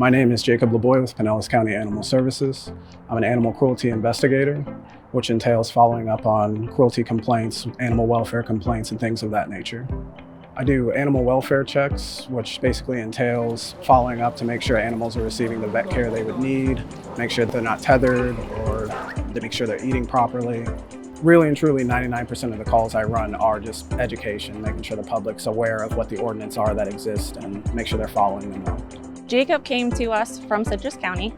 My name is Jacob Laboy with Pinellas County Animal Services. I'm an animal cruelty investigator, which entails following up on cruelty complaints, animal welfare complaints, and things of that nature. I do animal welfare checks, which basically entails following up to make sure animals are receiving the vet care they would need, make sure they're not tethered, or to make sure they're eating properly. Really and truly, 99% of the calls I run are just education, making sure the public's aware of what the ordinance are that exist and make sure they're following them well. Jacob came to us from Citrus County.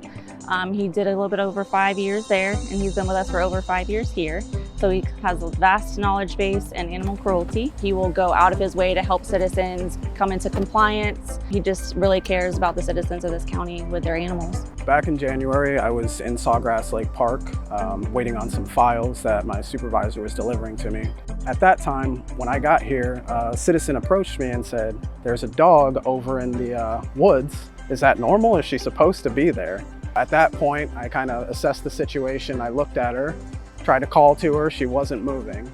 He did a little bit over 5 years there, and he's been with us for over 5 years here. So he has a vast knowledge base in animal cruelty. He will go out of his way to help citizens come into compliance. He just really cares about the citizens of this county with their animals. Back in January, I was in Sawgrass Lake Park, waiting on some files that my supervisor was delivering to me. At that time, when I got here, a citizen approached me and said, "There's a dog over in the woods. Is that normal? Is she supposed to be there?" At that point, I kind of assessed the situation. I looked at her, tried to call to her, she wasn't moving.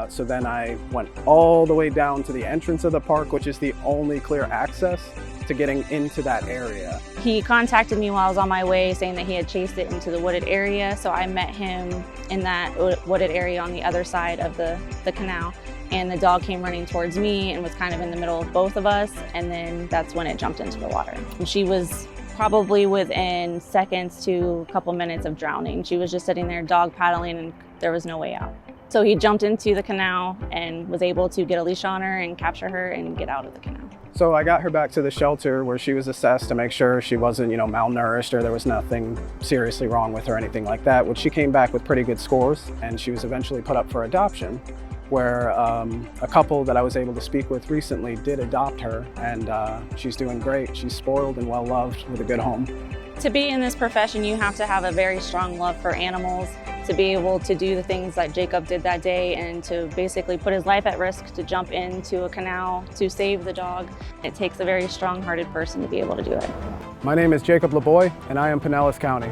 So then I went all the way down to the entrance of the park, which is the only clear access to getting into that area. He contacted me while I was on my way saying that he had chased it into the wooded area. So I met him in that wooded area on the other side of the canal. And the dog came running towards me and was kind of in the middle of both of us. And then that's when it jumped into the water. And she was probably within seconds to a couple minutes of drowning. She was just sitting there dog paddling and there was no way out. So he jumped into the canal and was able to get a leash on her and capture her and get out of the canal. So I got her back to the shelter where she was assessed to make sure she wasn't, malnourished or there was nothing seriously wrong with her or anything like that, which she came back with pretty good scores, and she was eventually put up for adoption, where a couple that I was able to speak with recently did adopt her, and she's doing great. She's spoiled and well loved with a good home. To be in this profession, you have to have a very strong love for animals, to be able to do the things that Jacob did that day and to basically put his life at risk to jump into a canal to save the dog. It takes a very strong-hearted person to be able to do it. My name is Jacob Laboy, and I am Pinellas County.